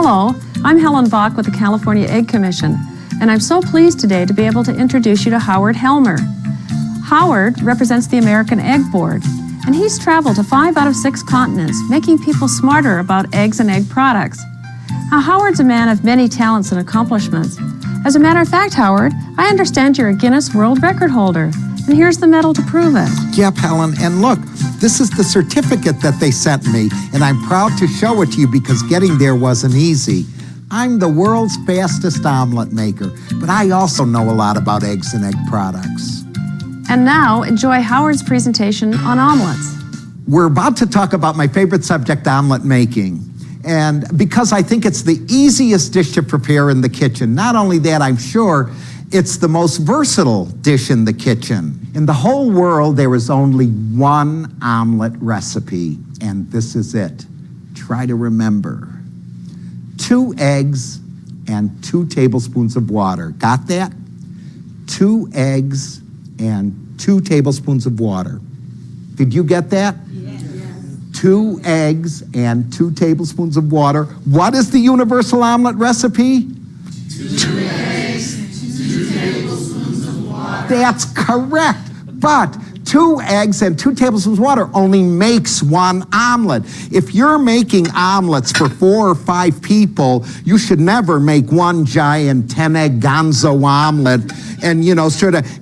Hello, I'm Helen Bach with the California Egg Commission, and I'm so pleased today to be able to introduce you to Howard Helmer. Howard represents the American Egg Board, and he's traveled to 5 out of 6 continents, making people smarter about eggs and egg products. Now, Howard's a man of many talents and accomplishments. As a matter of fact, Howard, I understand you're a Guinness World Record holder, and here's the medal to prove it. Yep, Helen, and look, this is the certificate that they sent me, and I'm proud to show it to you because getting there wasn't easy. I'm the world's fastest omelet maker, but I also know a lot about eggs and egg products. And now, enjoy Howard's presentation on omelets. We're about to talk about my favorite subject, omelet making. And because I think it's the easiest dish to prepare in the kitchen. Not only that, I'm sure it's the most versatile dish in the kitchen. In the whole world, there is only one omelet recipe, and this is it. Try to remember. 2 eggs and 2 tablespoons of water. Got that? 2 eggs and 2 tablespoons of water. Did you get that? Yes. 2 eggs and 2 tablespoons of water. What is the universal omelet recipe? 2 eggs, 2 tablespoons of water. That's correct. But 2 eggs and 2 tablespoons of water only makes 1 omelet. If you're making omelets for 4 or 5 people, you should never make 1 giant 10-egg gonzo omelet and,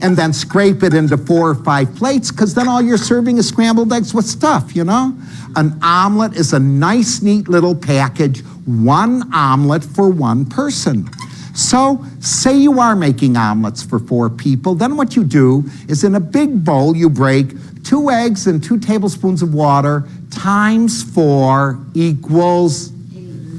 and then scrape it into 4 or 5 plates, because then all you're serving is scrambled eggs with stuff, An omelet is a nice, neat little package, 1 omelet for 1 person. So, say you are making omelets for 4 people, then what you do is in a big bowl you break 2 eggs and 2 tablespoons of water times 4 equals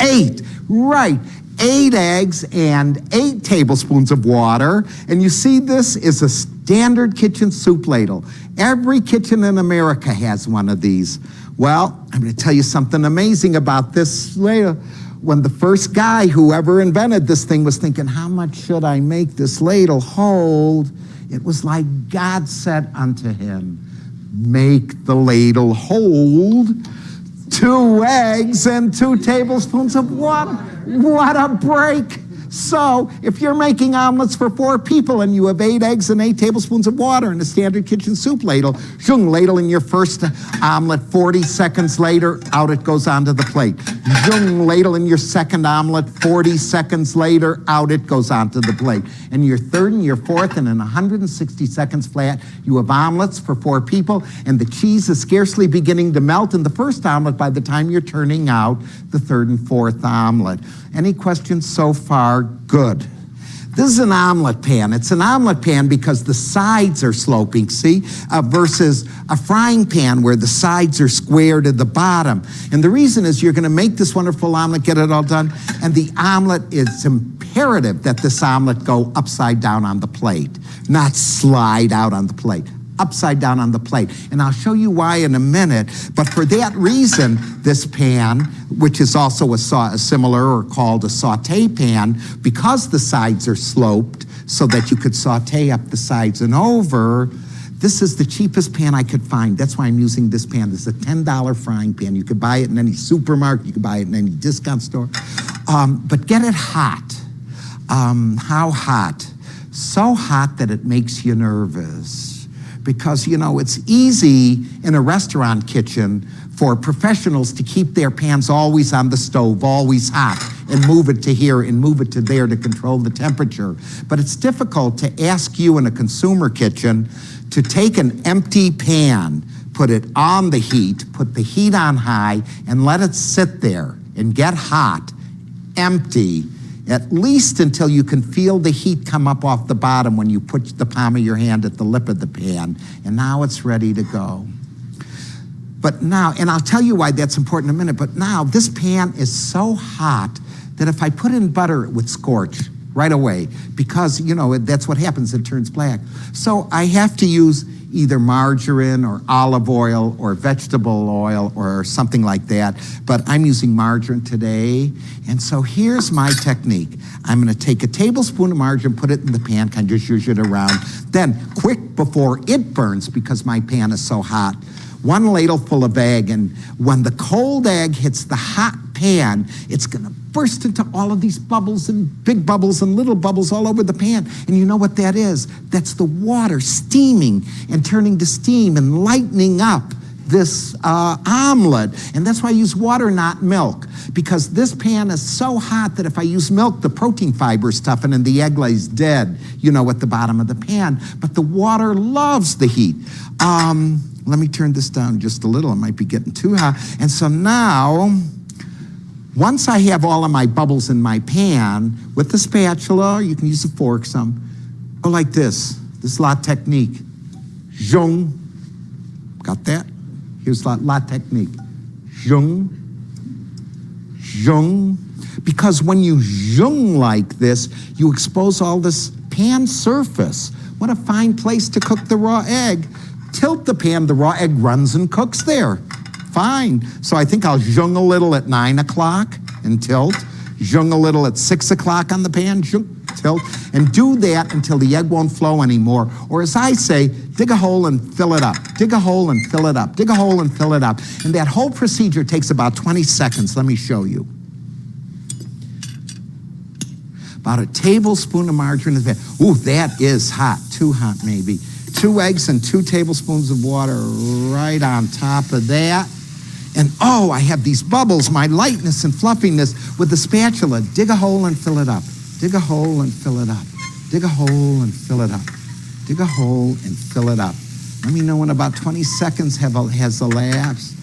8. Right, 8 eggs and 8 tablespoons of water. And you see, this is a standard kitchen soup ladle. Every kitchen in America has one of these. Well, I'm going to tell you something amazing about this ladle. When the first guy, whoever invented this thing, was thinking, how much should I make this ladle hold? It was like God said unto him, make the ladle hold 2 eggs and 2 tablespoons of water. What a break. So, if you're making omelets for 4 people and you have 8 eggs and 8 tablespoons of water in a standard kitchen soup ladle, ladle in your first omelet, 40 seconds later, out it goes onto the plate. Ladle in your second omelet, 40 seconds later, out it goes onto the plate. And your third and your fourth, and in 160 seconds flat, you have omelets for 4 people, and the cheese is scarcely beginning to melt in the first omelet by the time you're turning out the 3rd and 4th omelet. Any questions so far? Good. This is an omelet pan. It's an omelet pan because the sides are sloping, see, versus a frying pan where the sides are square to the bottom. And the reason is you're going to make this wonderful omelet, get it all done, and the omelet, it's imperative that this omelet go upside down on the plate, not slide out on the plate. Upside down on the plate. And I'll show you why in a minute, but for that reason, this pan, which is also a similar or called a saute pan, because the sides are sloped so that you could saute up the sides and over, this is the cheapest pan I could find. That's why I'm using this pan. This is a $10 frying pan. You could buy it in any supermarket, you could buy it in any discount store, but get it hot. How hot? So hot that it makes you nervous. Because, it's easy in a restaurant kitchen for professionals to keep their pans always on the stove, always hot, and move it to here and move it to there to control the temperature. But it's difficult to ask you in a consumer kitchen to take an empty pan, put it on the heat, put the heat on high, and let it sit there and get hot, empty, at least until you can feel the heat come up off the bottom when you put the palm of your hand at the lip of the pan. And now it's ready to go. But now, and I'll tell you why that's important in a minute, but now this pan is so hot that if I put in butter, it would scorch right away because, that's what happens, it turns black. So I have to use either margarine or olive oil or vegetable oil or something like that, but I'm using margarine today. And so here's my technique. I'm gonna take a tablespoon of margarine, put it in the pan, kind of just use it around. Then, quick before it burns, because my pan is so hot, 1 ladle full of egg, and when the cold egg hits the hot pan, it's gonna burst into all of these bubbles and big bubbles and little bubbles all over the pan. And you know what that is? That's the water steaming and turning to steam and lightening up this omelet. And that's why I use water, not milk, because this pan is so hot that if I use milk, the protein fibers toughen and the egg lays dead, at the bottom of the pan. But the water loves the heat. Let me turn this down just a little. It might be getting too hot. And so now, once I have all of my bubbles in my pan, with the spatula, you can use a fork some, go like this. This is La Technique. Zhung. Got that? Here's La Technique. Zhung. Zhung. Because when you zhung like this, you expose all this pan surface. What a fine place to cook the raw egg. Tilt the pan, the raw egg runs and cooks there. Fine. So I think I'll zhung a little at 9 o'clock and tilt. Zhung a little at 6 o'clock on the pan, zhung, tilt. And do that until the egg won't flow anymore. Or as I say, dig a hole and fill it up. Dig a hole and fill it up. Dig a hole and fill it up. And that whole procedure takes about 20 seconds. Let me show you. About a tablespoon of margarine in the pan. Ooh, that is hot. Too hot, maybe. 2 eggs and 2 tablespoons of water right on top of that. And I have these bubbles, my lightness and fluffiness with the spatula. Dig a hole and fill it up. Dig a hole and fill it up. Dig a hole and fill it up. Dig a hole and fill it up. Let me know when about 20 seconds has elapsed.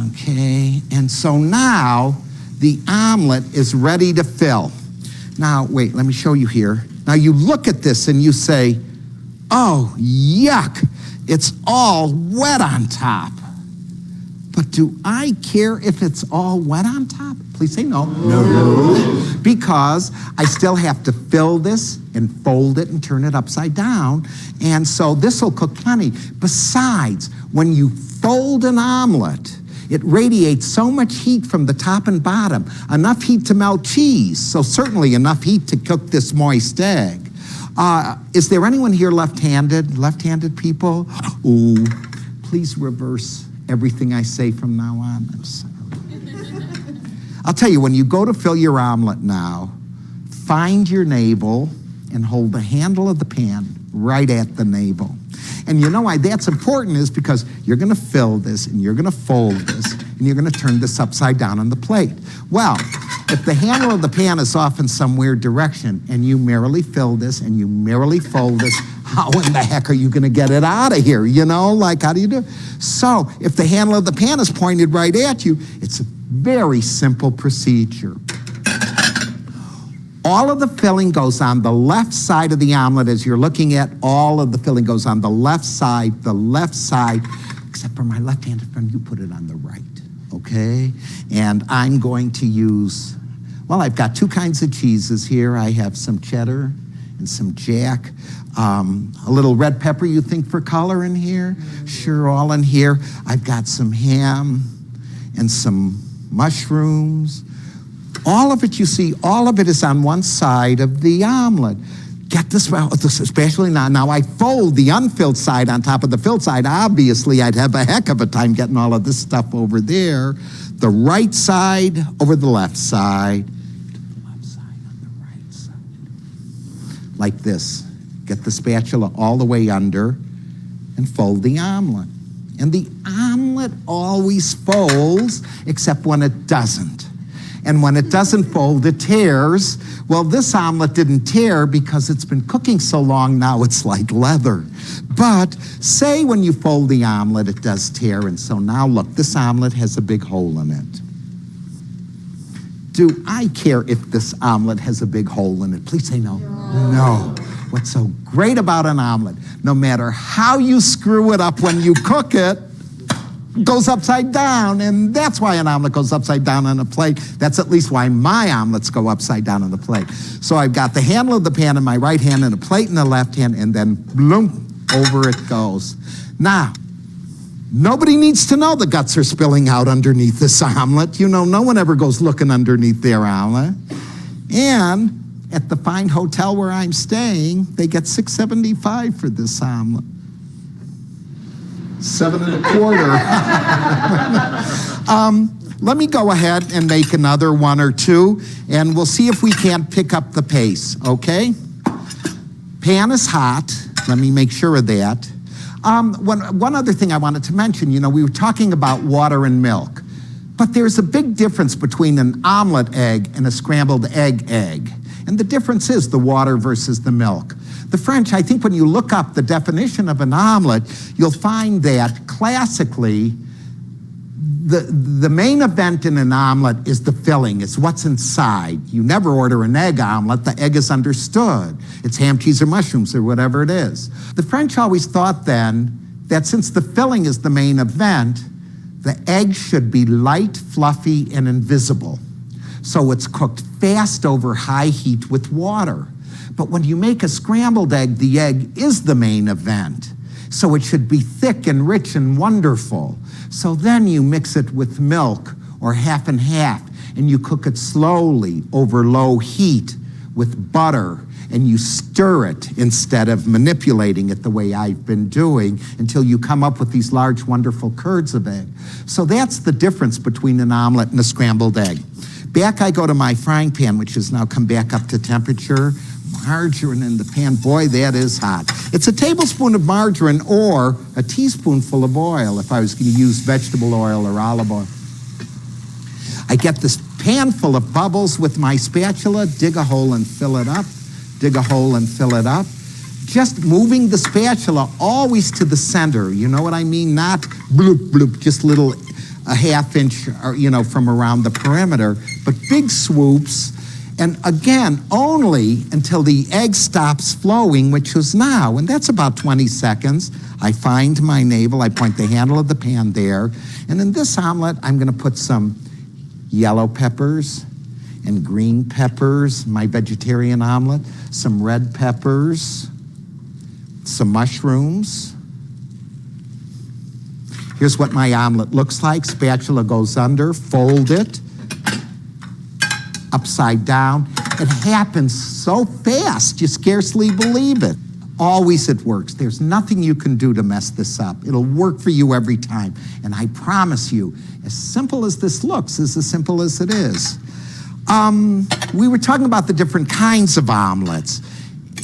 Okay, and so now the omelet is ready to fill. Now, wait, let me show you here. Now you look at this and you say, oh, yuck, it's all wet on top. But do I care if it's all wet on top? Please say no. No. Because I still have to fill this and fold it and turn it upside down. And so this will cook plenty. Besides, when you fold an omelet, it radiates so much heat from the top and bottom, enough heat to melt cheese, so certainly enough heat to cook this moist egg. Is there anyone here left-handed? Left-handed people? Ooh, please reverse everything I say from now on. I'm sorry. I'll tell you, when you go to fill your omelet now, find your navel and hold the handle of the pan right at the navel. And you know why that's important is because you're going to fill this and you're going to fold this and you're going to turn this upside down on the plate. Well, if the handle of the pan is off in some weird direction and you merrily fill this and you merrily fold this, how in the heck are you going to get it out of here? How do you do it? So if the handle of the pan is pointed right at you, it's a very simple procedure. All of the filling goes on the left side of the omelet as you're looking at. All of the filling goes on the left side, except for my left-handed friend, you put it on the right, okay? And I'm going to use, I've got 2 kinds of cheeses here. I have some cheddar and some jack. A little red pepper, you think, for color in here? Sure, all in here. I've got some ham and some mushrooms. All of it, you see, all of it is on one side of the omelet. Get this, especially now. Now I fold the unfilled side on top of the filled side. Obviously, I'd have a heck of a time getting all of this stuff over there. The right side over the left side. The left side on the right side. Like this. Get the spatula all the way under and fold the omelet. And the omelet always folds, except when it doesn't. And when it doesn't fold, it tears. Well, this omelet didn't tear because it's been cooking so long now it's like leather. But say when you fold the omelet, it does tear. And so now look, this omelet has a big hole in it. Do I care if this omelet has a big hole in it? Please say no. No. What's so great about an omelet, no matter how you screw it up when you cook it, goes upside down, and that's why an omelet goes upside down on a plate. That's at least why my omelets go upside down on the plate. So I've got the handle of the pan in my right hand and a plate in the left hand, and then bloom, over it goes. Now, nobody needs to know the guts are spilling out underneath this omelet. No one ever goes looking underneath their omelet. And at the fine hotel where I'm staying, they get $6.75 for this omelet. 7 1/4. let me go ahead and make another one or two, and we'll see if we can't pick up the pace, okay? Pan is hot. Let me make sure of that. One other thing I wanted to mention, we were talking about water and milk, but there's a big difference between an omelet egg and a scrambled egg. And the difference is the water versus the milk. The French, I think when you look up the definition of an omelet, you'll find that classically, the main event in an omelet is the filling. It's what's inside. You never order an egg omelet. The egg is understood. It's ham, cheese, or mushrooms, or whatever it is. The French always thought then that since the filling is the main event, the egg should be light, fluffy, and invisible. So it's cooked fast over high heat with water. But when you make a scrambled egg, the egg is the main event. So it should be thick and rich and wonderful. So then you mix it with milk or half and half, and you cook it slowly over low heat with butter, and you stir it instead of manipulating it the way I've been doing until you come up with these large, wonderful curds of egg. So that's the difference between an omelet and a scrambled egg. Back I go to my frying pan, which has now come back up to temperature. Margarine in the pan, boy, that is hot. It's a tablespoon of margarine or a teaspoonful of oil if I was going to use vegetable oil or olive oil. I get this pan full of bubbles with my spatula, dig a hole and fill it up, dig a hole and fill it up. Just moving the spatula always to the center, you know what I mean? Not bloop, bloop, just little a half inch or, from around the perimeter, but big swoops. And again, only until the egg stops flowing, which is now, and that's about 20 seconds. I find my navel, I point the handle of the pan there, and in this omelet, I'm gonna put some yellow peppers and green peppers, my vegetarian omelet, some red peppers, some mushrooms. Here's what my omelet looks like. Spatula goes under, fold it, upside down. It happens so fast, you scarcely believe it. Always it works. There's nothing you can do to mess this up. It'll work for you every time. And I promise you, as simple as this looks is as simple as it is. We were talking about the different kinds of omelets.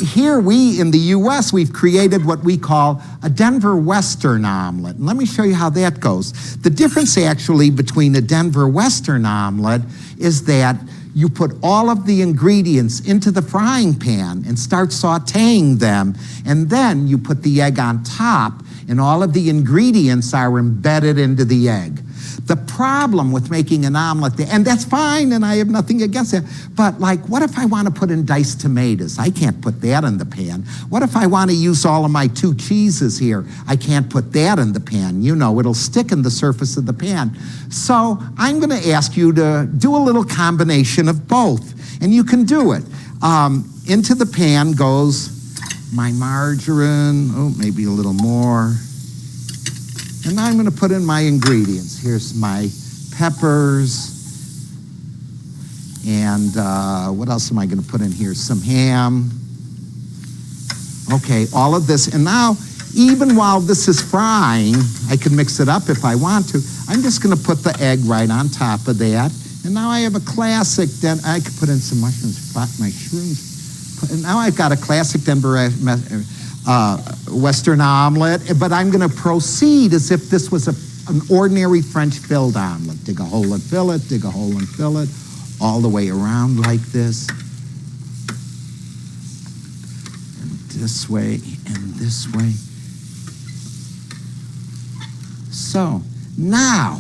Here in the US, we've created what we call a Denver Western omelet. And let me show you how that goes. The difference actually between a Denver Western omelet is that you put all of the ingredients into the frying pan and start sauteing them, and then you put the egg on top, and all of the ingredients are embedded into the egg. The problem with making an omelet, and that's fine, and I have nothing against it, but what if I want to put in diced tomatoes? I can't put that in the pan. What if I want to use all of my 2 cheeses here? I can't put that in the pan. It'll stick in the surface of the pan. So I'm going to ask you to do a little combination of both, and you can do it. Into the pan goes my margarine, maybe a little more. And now I'm going to put in my ingredients. Here's my peppers. And what else am I going to put in here? Some ham. Okay, all of this. And now, even while this is frying, I can mix it up if I want to. I'm just going to put the egg right on top of that. And now I have a classic, I could put in some mushrooms, my shrooms. And now I've got a classic Denver Western omelet, but I'm going to proceed as if this was an ordinary French filled omelet. Dig a hole and fill it, dig a hole and fill it, all the way around like this. And this way and this way. So now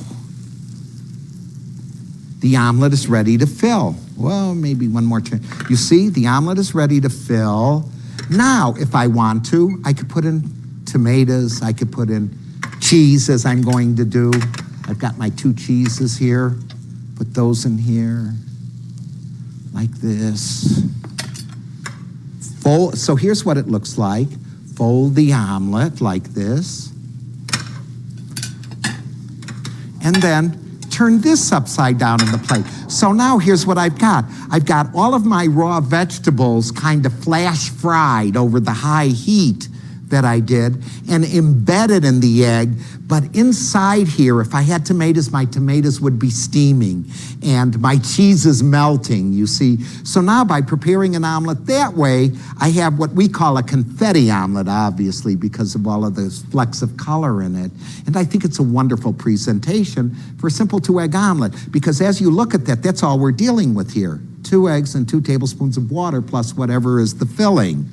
the omelet is ready to fill. Well, maybe one more turn. You see, the omelet is ready to fill. Now, if I want to, I could put in tomatoes, I could put in cheese as I'm going to do. I've got my 2 cheeses here. Put those in here, like this. So here's what it looks like. Fold the omelet like this. And then turn this upside down in the plate. So now here's what I've got. I've got all of my raw vegetables kind of flash fried over the high heat that I did and embed it in the egg. But inside here, if I had tomatoes, my tomatoes would be steaming and my cheese is melting, you see. So now by preparing an omelet that way, I have what we call a confetti omelet, obviously, because of all of those flecks of color in it. And I think it's a wonderful presentation for a simple 2-egg omelet, because as you look at that, that's all we're dealing with here. 2 eggs and 2 tablespoons of water plus whatever is the filling.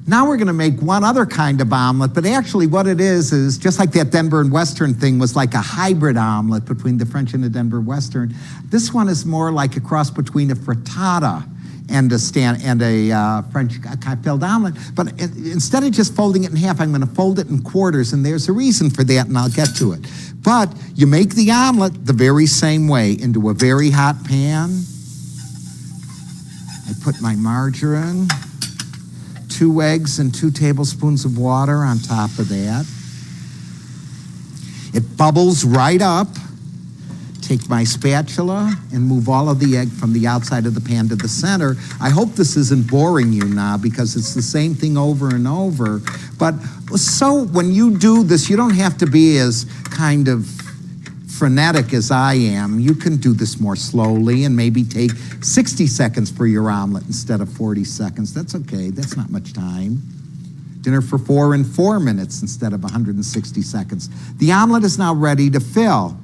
Now we're going to make one other kind of omelet, but actually what it is just like that Denver and Western thing was like a hybrid omelet between the French and the Denver Western. This one is more like a cross between a frittata and a French filled omelet. But instead of just folding it in half, I'm going to fold it in quarters, and there's a reason for that, and I'll get to it. But you make the omelet the very same way, into a very hot pan. I put my margarine, 2 eggs and 2 tablespoons of water on top of that. It bubbles right up. Take my spatula and move all of the egg from the outside of the pan to the center. I hope this isn't boring you now, because it's the same thing over and over. But so when you do this, you don't have to be as kind of frenetic as I am. You can do this more slowly and maybe take 60 seconds for your omelet instead of 40 seconds. That's okay. That's not much time. Dinner for 4 in 4 minutes instead of 160 seconds. The omelet is now ready to fill.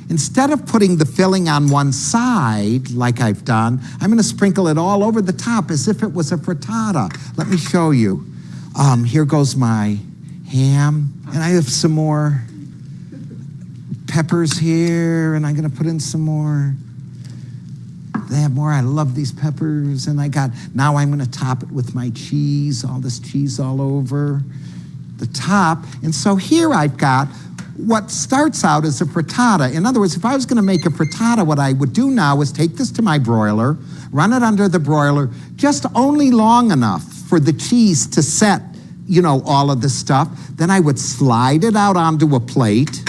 Instead of putting the filling on one side, like I've done, I'm going to sprinkle it all over the top as if it was a frittata. Let me show you. Here goes my ham, and I have some more peppers here, and I'm going to put in some more. They have more. I love these peppers. And now I'm going to top it with my cheese, all this cheese all over the top. And so here I've got what starts out as a frittata. In other words, if I was going to make a frittata, what I would do now is take this to my broiler, run it under the broiler, just only long enough for the cheese to set, all of this stuff. Then I would slide it out onto a plate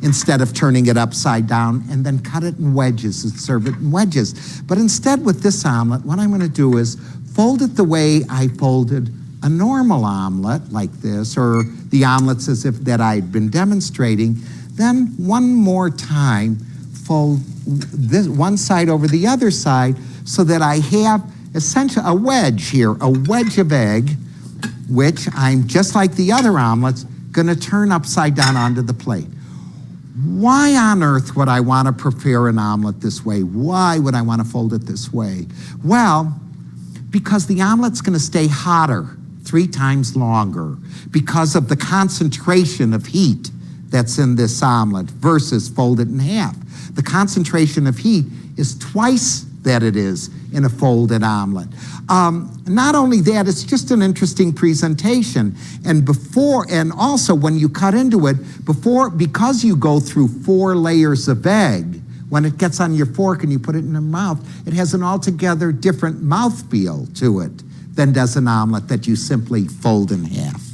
instead of turning it upside down, and then cut it in wedges and serve it in wedges. But instead with this omelet, what I'm going to do is fold it the way I folded a normal omelet, like this, or the omelets as if that I'd been demonstrating. Then one more time, fold this one side over the other side so that I have essentially a wedge here, a wedge of egg, which I'm, just like the other omelets, going to turn upside down onto the plate. Why on earth would I want to prepare an omelet this way? Why would I want to fold it this way? Well, because the omelet's going to stay hotter 3 times longer because of the concentration of heat that's in this omelet versus folded in half. The concentration of heat is twice that it is in a folded omelet. Not only that, it's just an interesting presentation. And also when you cut into it, because you go through 4 layers of egg, when it gets on your fork and you put it in your mouth, it has an altogether different mouthfeel to it than does an omelet that you simply fold in half.